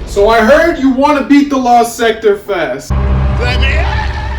So I heard you want to beat the Lost Sector fast.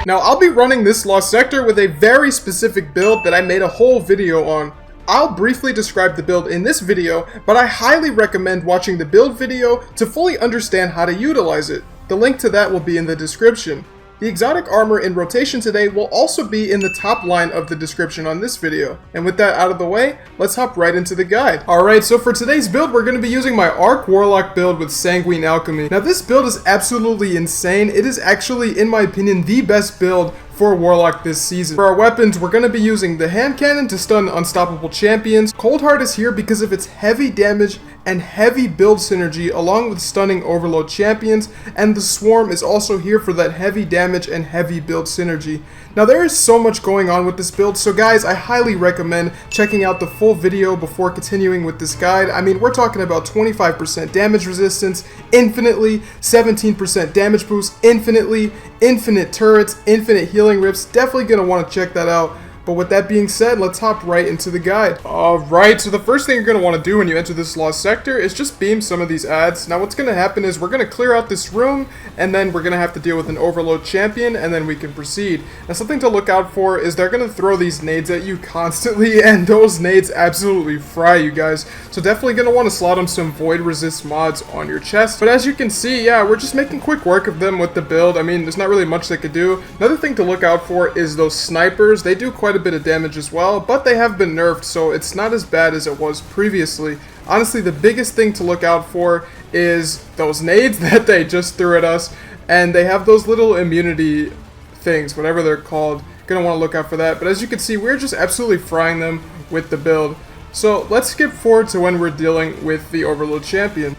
Now I'll be running this Lost Sector with a very specific build that I made a whole video on. I'll briefly describe the build in this video, but I highly recommend watching the build video to fully understand how to utilize it. The link to that will be in the description. The exotic armor in rotation today will also be in the top line of the description on this video. And with that out of the way, let's hop right into the guide. Alright, so for today's build, we're going to be using my Arc Warlock build with Sanguine Alchemy. Now this build is absolutely insane. It is actually, in my opinion, the best build for Warlock this season. For our weapons, we're going to be using the hand cannon to stun unstoppable champions. Cold Heart is here because of its heavy damage and heavy build synergy along with stunning overload champions, and the Swarm is also here for that heavy damage and heavy build synergy. Now there is so much going on with this build, so guys, I highly recommend checking out the full video before continuing with this guide. I mean, we're talking about 25% damage resistance infinitely, 17% damage boost infinitely, infinite turrets, infinite healing rips. Definitely gonna want to check that out. But with that being said, let's hop right into the guide. Alright, so the first thing you're going to want to do when you enter this Lost Sector is just beam some of these adds. Now what's going to happen is we're going to clear out this room, and then we're going to have to deal with an overload champion, and then we can proceed. Now something to look out for is they're going to throw these nades at you constantly, and those nades absolutely fry you guys. So definitely going to want to slot them some void resist mods on your chest. But as you can see, yeah, we're just making quick work of them with the build. I mean, there's not really much they could do. Another thing to look out for is those snipers. They do quite a bit of damage as well, but they have been nerfed, so it's not as bad as it was previously. Honestly, the biggest thing to look out for is those nades that they just threw at us, and they have those little immunity things, whatever they're called. Gonna want to look out for that. But as you can see, we're just absolutely frying them with the build. So let's skip forward to when we're dealing with the overload champion.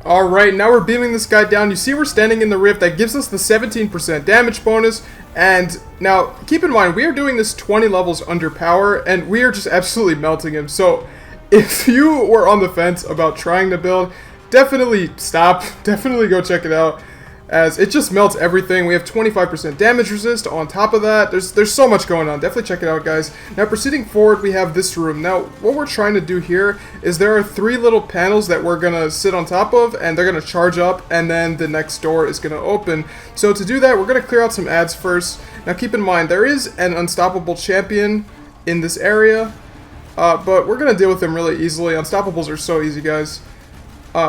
Alright, now we're beaming this guy down. You see we're standing in the rift. That gives us the 17% damage bonus. And now, keep in mind, we are doing this 20 levels under power, and we are just absolutely melting him. So, if you were on the fence about trying to build, definitely stop. Definitely go check it out, as it just melts everything. We have 25% damage resist on top of that. There's so much going on. Definitely check it out, guys. Now, proceeding forward, we have this room. Now, what we're trying to do here is there are 3 little panels that we're going to sit on top of, and they're going to charge up, and then the next door is going to open. So to do that, we're going to clear out some adds first. Now, keep in mind, there is an unstoppable champion in this area, but we're going to deal with them really easily. Unstoppables are so easy, guys.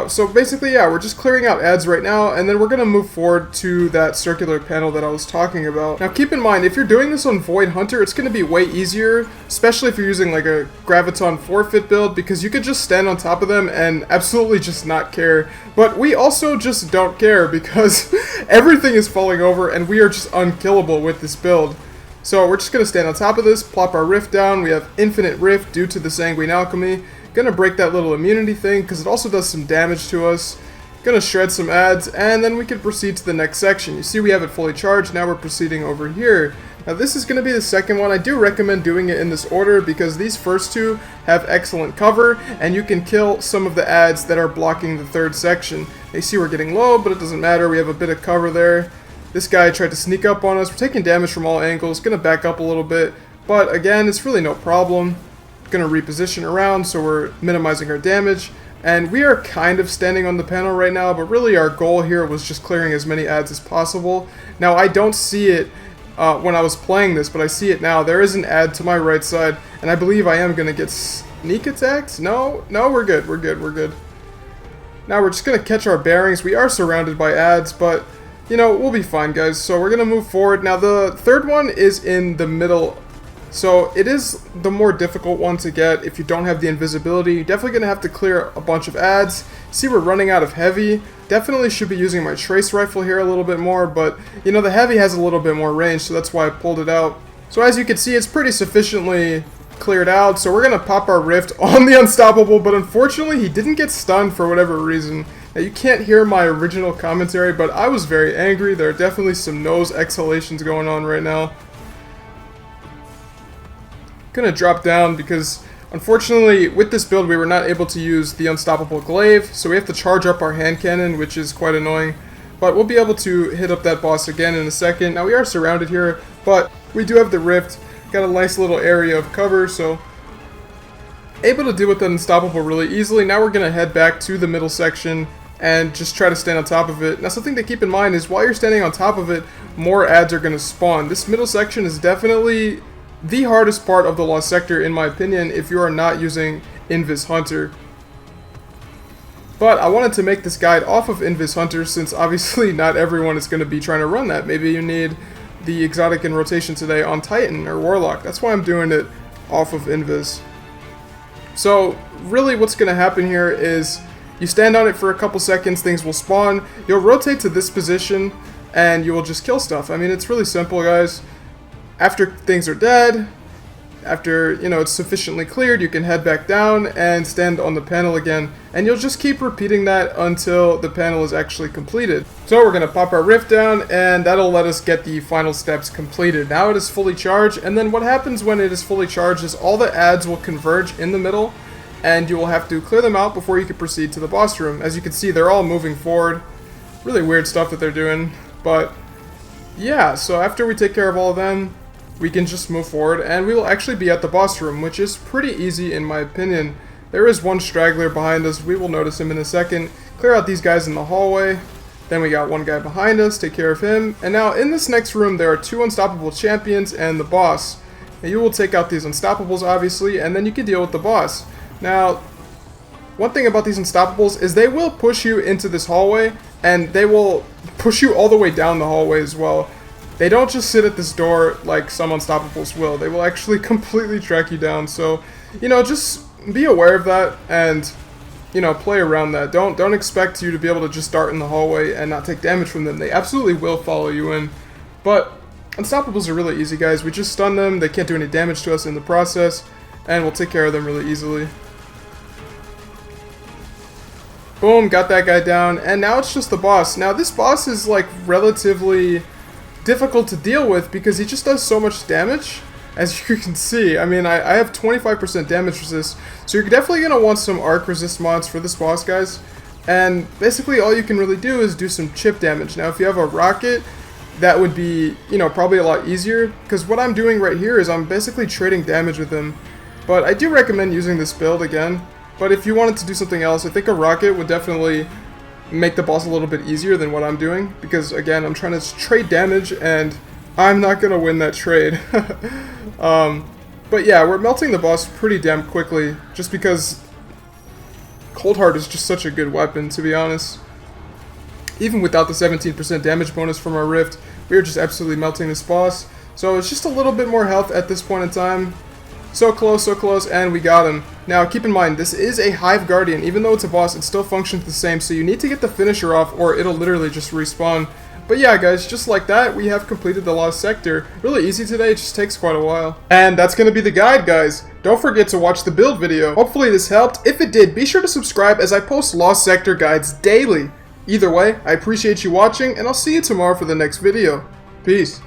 So basically, yeah, we're just clearing out adds right now, and then we're going to move forward to that circular panel that I was talking about. Now keep in mind, if you're doing this on Void Hunter, it's going to be way easier, especially if you're using like a Graviton forfeit build, because you could just stand on top of them and absolutely just not care. But we also just don't care, because everything is falling over, and we are just unkillable with this build. So we're just going to stand on top of this, plop our rift down. We have infinite rift due to the Sanguine Alchemy. Gonna break that little immunity thing because it also does some damage to us. Gonna shred some adds, and then we can proceed to the next section. You see we have it fully charged. Now we're proceeding over here. Now this is gonna be the second one. I do recommend doing it in this order because these first two have excellent cover, and you can kill some of the adds that are blocking the third section. You see we're getting low, but it doesn't matter. We have a bit of cover there. This guy tried to sneak up on us. We're taking damage from all angles. Gonna back up a little bit, but again, it's really no problem. Going to reposition around so we're minimizing our damage, and we are kind of standing on the panel right now, but really our goal here was just clearing as many adds as possible. Now I don't see it when I was playing this, but I see it now. There is an add to my right side, and I believe I am going to get sneak attacked. No, we're good. Now we're just going to catch our bearings. We are surrounded by adds, but you know, we'll be fine, guys. So we're going to move forward. Now the third one is in the middle. So it is the more difficult one to get if you don't have the invisibility. You're definitely going to have to clear a bunch of adds. See, we're running out of heavy. Definitely should be using my trace rifle here a little bit more, but you know, the heavy has a little bit more range, so that's why I pulled it out. So as you can see, it's pretty sufficiently cleared out. So we're going to pop our rift on the unstoppable, but unfortunately he didn't get stunned for whatever reason. Now you can't hear my original commentary, but I was very angry. There are definitely some nose exhalations going on right now. Gonna drop down because unfortunately with this build we were not able to use the unstoppable glaive, so we have to charge up our hand cannon, which is quite annoying, but we'll be able to hit up that boss again in a second. Now we are surrounded here, but we do have the rift, got a nice little area of cover, so able to deal with that unstoppable really easily. Now we're going to head back to the middle section and just try to stand on top of it. Now something to keep in mind is while you're standing on top of it, more ads are going to spawn. This middle section is definitely the hardest part of the Lost Sector in my opinion if you are not using Invis Hunter. But I wanted to make this guide off of Invis Hunter since obviously not everyone is going to be trying to run that. Maybe you need the exotic in rotation today on Titan or Warlock. That's why I'm doing it off of Invis. So really what's going to happen here is you stand on it for a couple seconds, things will spawn, you'll rotate to this position, and you will just kill stuff. I mean, it's really simple, guys. After things are dead, after, you know, it's sufficiently cleared, you can head back down and stand on the panel again, and you'll just keep repeating that until the panel is actually completed. So we're going to pop our rift down, and that'll let us get the final steps completed. Now it is fully charged, and then what happens when it is fully charged is all the ads will converge in the middle, and you will have to clear them out before you can proceed to the boss room. As you can see, they're all moving forward. Really weird stuff that they're doing, but yeah, so after we take care of all of them, we can just move forward, and we will actually be at the boss room, which is pretty easy in my opinion. There is one straggler behind us, we will notice him in a second. Clear out these guys in the hallway, then we got one guy behind us, take care of him, and now in this next room there are two unstoppable champions and the boss. Now you will take out these unstoppables obviously, and then you can deal with the boss. Now, one thing about these unstoppables is they will push you into this hallway, and they will push you all the way down the hallway as well. They don't just sit at this door like some unstoppables will. They will actually completely track you down. So, you know, just be aware of that and, you know, play around that. Don't expect you to be able to just start in the hallway and not take damage from them. They absolutely will follow you in. But unstoppables are really easy, guys. We just stun them. They can't do any damage to us in the process, and we'll take care of them really easily. Boom, got that guy down, and now it's just the boss. Now this boss is like relatively difficult to deal with because he just does so much damage, as you can see. I mean, I have 25% damage resist, so you're definitely going to want some arc resist mods for this boss, guys. And basically all you can really do is do some chip damage. Now if you have a rocket, that would be, you know, probably a lot easier, because what I'm doing right here is I'm basically trading damage with him. But I do recommend using this build again. But if you wanted to do something else, I think a rocket would definitely make the boss a little bit easier than what I'm doing. Because, again, I'm trying to trade damage, and I'm not going to win that trade. But yeah, we're melting the boss pretty damn quickly, just because Cold Heart is just such a good weapon, to be honest. Even without the 17% damage bonus from our rift, we are just absolutely melting this boss. So it's just a little bit more health at this point in time. So close, and we got him. Now, keep in mind, this is a Hive Guardian. Even though it's a boss, it still functions the same, so you need to get the finisher off, or it'll literally just respawn. But yeah, guys, just like that, we have completed the Lost Sector. Really easy today, it just takes quite a while. And that's going to be the guide, guys. Don't forget to watch the build video. Hopefully this helped. If it did, be sure to subscribe as I post Lost Sector guides daily. Either way, I appreciate you watching, and I'll see you tomorrow for the next video. Peace.